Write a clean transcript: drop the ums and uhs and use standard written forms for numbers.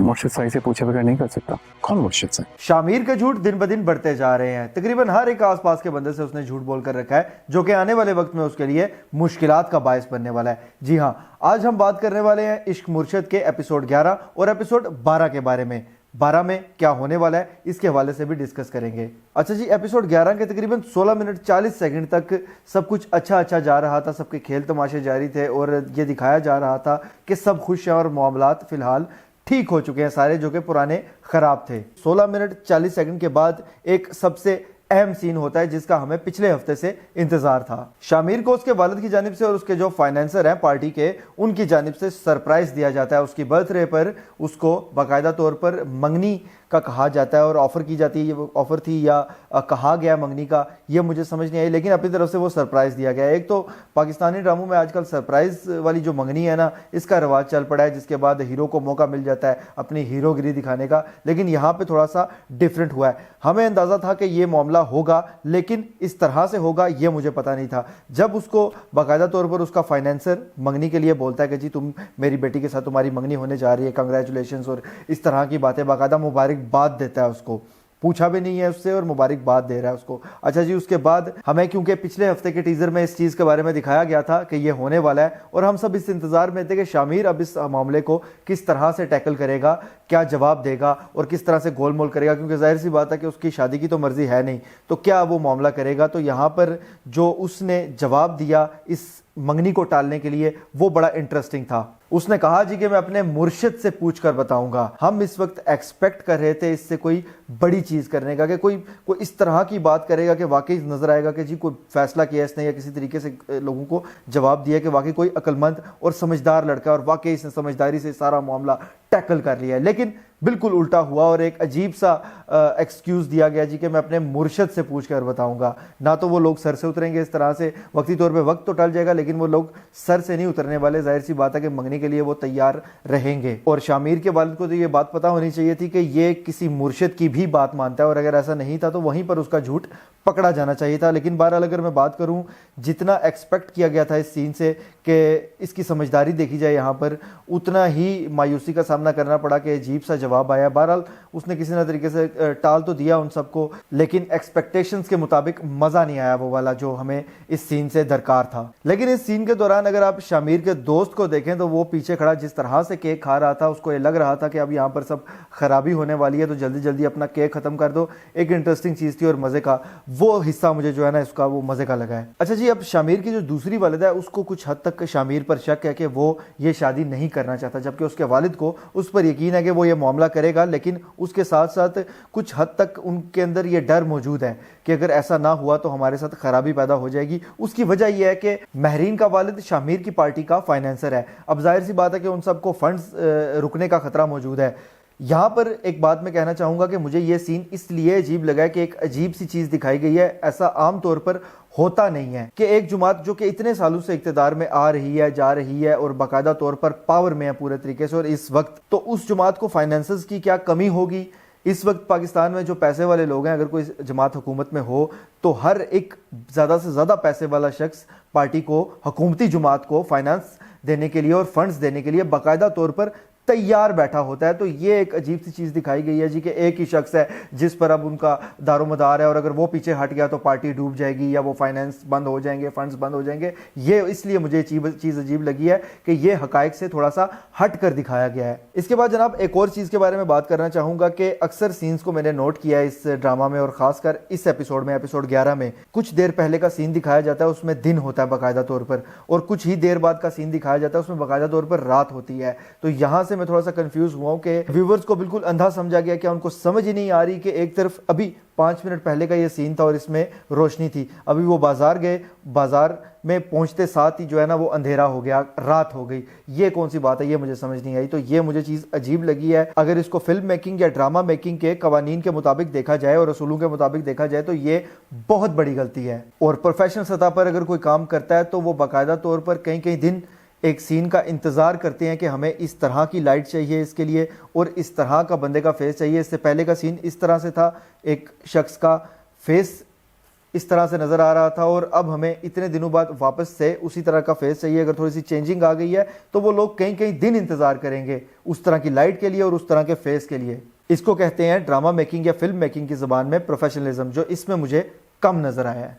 मुर्शिद साई से पूछे बगैर नहीं कर सकता। कौन मुर्शिद साई? शामिर के झूठ दिन ब दिन बढ़ते जा रहे हैं। तकरीबन हर एक आसपास के बंदे से उसने झूठ बोलकर रखा है, जो कि आने वाले वक्त में उसके लिए मुश्किलात का बायस बनने वाला है। जी हाँ, आज हम बात करने वाले हैं इश्क मुर्शिद के एपिसोड 11 और एपिसोड 12 के बारे में। 12 में क्या होने वाला है इसके हवाले से भी डिस्कस करेंगे। अच्छा जी, एपिसोड 11 के तकरीबन 16 मिनट 40 सेकंड तक सब कुछ अच्छा जा रहा था, सबके खेल तमाशे जारी थे और ये दिखाया जा रहा था कि सब खुश हैं और मामलात फिलहाल ठीक हो चुके हैं सारे, जो कि पुराने खराब थे। 16 मिनट 40 सेकंड के बाद एक सबसे अहम सीन होता है जिसका हमें पिछले हफ्ते से इंतजार था। शामिर को उसके वालिद की जानिब से और उसके जो फाइनेंसर हैं पार्टी के, उनकी जानिब से सरप्राइज दिया जाता है। उसकी बर्थडे पर उसको बाकायदा तौर पर मंगनी का कहा जाता है और ऑफर की जाती है। ये ऑफर थी या कहा गया मंगनी का, ये मुझे समझ नहीं आई, लेकिन अपनी तरफ से वो सरप्राइज दिया गया। एक तो पाकिस्तानी ड्रामों में आजकल सरप्राइज वाली जो मंगनी है ना, इसका रवाज चल पड़ा है, जिसके बाद हीरो को मौका मिल जाता है अपनी हीरोगिरी दिखाने का। लेकिन यहाँ पे थोड़ा सा डिफरेंट हुआ है। हमें अंदाजा था कि ये मामला होगा, लेकिन इस तरह से होगा ये मुझे पता नहीं था। जब उसको बाकायदा तौर पर उसका फाइनेंसर मंगनी के लिए बोलता है कि जी तुम मेरी बेटी के साथ तुम्हारी मंगनी होने जा रही है, कंग्रेचुलेशंस, और इस तरह की बातें, बाकायदा मुबारकबाद देता है उसको, पूछा भी नहीं है उससे और मुबारकबाद दे रहा है उसको। अच्छा जी, उसके बाद हमें, क्योंकि पिछले हफ्ते के टीजर में इस चीज के बारे में दिखाया गया था कि ये होने वाला है, और हम सब इस इंतजार में थे कि शामिर अब इस मामले को किस तरह से टैकल करेगा, क्या जवाब देगा और किस तरह से गोलमोल करेगा, क्योंकि जाहिर सी बात है कि उसकी शादी की तो मर्जी है नहीं, तो क्या वो मामला करेगा। तो यहाँ पर जो उसने जवाब दिया इस मंगनी को टालने के लिए, वो बड़ा इंटरेस्टिंग था। उसने कहा जी कि मैं अपने मुर्शिद से पूछ कर बताऊंगा। हम इस वक्त एक्सपेक्ट कर रहे थे इससे कोई बड़ी चीज करने का, कि कोई इस तरह की बात करेगा कि वाकई नजर आएगा कि जी कोई फैसला किया इसने, या किसी तरीके से लोगों को जवाब दिया कि वाकई कोई अक्लमंद और समझदार लड़का और वाकई इसने समझदारी से सारा मामला टैकल कर लिया है। लेकिन बिल्कुल उल्टा हुआ और एक अजीब सा एक्सक्यूज दिया गया जी कि मैं अपने मुर्शिद से पूछ कर बताऊंगा। ना तो वो लोग सर से उतरेंगे इस तरह से, वक्ती तौर पे वक्त तो टल जाएगा, लेकिन वो लोग सर से नहीं उतरने वाले। जाहिर सी बात है कि मंगनी के लिए वो तैयार रहेंगे। और शामिर के वालिद को तो ये बात पता होनी चाहिए थी कि ये किसी मुर्शिद की भी बात मानता है, और अगर ऐसा नहीं था तो वहीं पर उसका झूठ पकड़ा जाना चाहिए था। लेकिन बहरहाल अगर मैं बात करूं, जितना एक्सपेक्ट किया गया था इस सीन से कि इसकी समझदारी देखी जाए यहाँ पर, उतना ही मायूसी का सामना करना पड़ा कि अजीब सा जवाब आया। बहरहाल उसने किसी न तरीके से टाल तो दिया उन सबको, लेकिन एक्सपेक्टेशंस के मुताबिक मजा नहीं आया वो वाला जो हमें इस सीन से दरकार था। लेकिन इस सीन के दौरान अगर आप शामिर के दोस्त को देखें तो वो पीछे खड़ा जिस तरह से केक खा रहा था, उसको ये लग रहा था कि अब यहाँ पर सब खराबी होने वाली है, तो जल्दी जल्दी अपना केक खत्म कर दो। एक इंटरेस्टिंग चीज थी और मजे का वो हिस्सा मुझे जो है ना इसका वो मजे का लगा है। अच्छा जी, अब शामिर की जो दूसरी वालिदा है उसको कुछ हद तक शामिर पर शक है कि वो ये शादी नहीं करना चाहता, जबकि उसके वालिद को उस पर यकीन है कि वो ये मामला करेगा। लेकिन उसके साथ साथ कुछ हद तक उनके अंदर ये डर मौजूद है कि अगर ऐसा ना हुआ तो हमारे साथ खराबी पैदा हो जाएगी। उसकी वजह यह है कि महरीन का वालिद शामिर की पार्टी का फाइनेंसर है। अब जाहिर सी बात है कि उन सबको फंड्स रुकने का खतरा मौजूद है। यहाँ पर एक बात मैं कहना चाहूंगा कि मुझे ये सीन इसलिए अजीब लगा है कि एक अजीब सी चीज दिखाई गई है। ऐसा आम तौर पर होता नहीं है कि एक जमात जो कि इतने सालों से इक्तदार में आ रही है, जा रही है और बाकायदा तौर पर पावर में है पूरे तरीके से, और इस वक्त तो उस जमात को फाइनेंसेस की क्या कमी होगी। इस वक्त पाकिस्तान में जो पैसे वाले लोग हैं, अगर कोई जमात हुकूमत में हो तो हर एक ज़्यादा से ज़्यादा पैसे वाला शख्स पार्टी को, हुकूमती जमात को फाइनेंस देने के लिए और फंड्स देने के लिए बाकायदा तौर पर तैयार बैठा होता है। तो ये एक अजीब सी चीज दिखाई गई है जी कि एक ही शख्स है जिस पर अब उनका दारोमदार है, और अगर वो पीछे हट गया तो पार्टी डूब जाएगी या वो फाइनेंस बंद हो जाएंगे, फंड्स बंद हो जाएंगे। ये इसलिए मुझे चीज अजीब लगी है कि ये हकायक से थोड़ा सा हट कर दिखाया गया है। इसके बाद जनाब एक और चीज के बारे में बात करना चाहूंगा कि अक्सर सीन्स को मैंने नोट किया है इस ड्रामा में, और खासकर इस एपिसोड में, एपिसोड 11 में कुछ देर पहले का सीन दिखाया जाता है, उसमें दिन होता है बाकायदा तौर पर, और कुछ ही देर बाद का सीन दिखाया जाता है, उसमें बाकायदा तौर पर रात होती है। तो यहाँ से मैं थोड़ा सा कंफ्यूज हुआ हूं कि व्यूवर्स को बिल्कुल अंधा समझा गया, क्या उनको समझ ही नहीं आ रही कि एक तरफ अभी 5 मिनट पहले का ये सीन था और इसमें रोशनी थी, अभी वो बाजार गए, बाजार में पहुंचते साथ ही जो है ना वो अंधेरा हो गया, रात हो गई। ये कौन सी बात है, ये मुझे समझ नहीं आई। तो ये मुझे चीज अजीब लगी है। अगर इसको फिल्म मेकिंग या ड्रामा मेकिंग के कवानीन के मुताबिक देखा जाए और रसूलों के मुताबिक देखा जाए तो ये बहुत बड़ी गलती है। और प्रोफेशनल सतह पर अगर कोई काम करता है तो वो बाकायदा तौर पर कई कई दिन एक सीन का इंतज़ार करते हैं कि हमें इस तरह की लाइट चाहिए इसके लिए और इस तरह का बंदे का फेस चाहिए। इससे पहले का सीन इस तरह से था, एक शख्स का फेस اس طرح سے نظر آ رہا تھا اور اب ہمیں اتنے دنوں بعد واپس سے اسی طرح کا فیس چاہیے. اگر تھوڑی سی چینجنگ آ گئی ہے تو وہ لوگ کئی دن انتظار کریں گے اس طرح کی لائٹ کے لیے اور اس طرح کے فیس کے لیے. اس کو کہتے ہیں ڈرامہ میکنگ یا فلم میکنگ کی زبان میں پروفیشنلزم, جو اس میں مجھے کم نظر آیا ہے.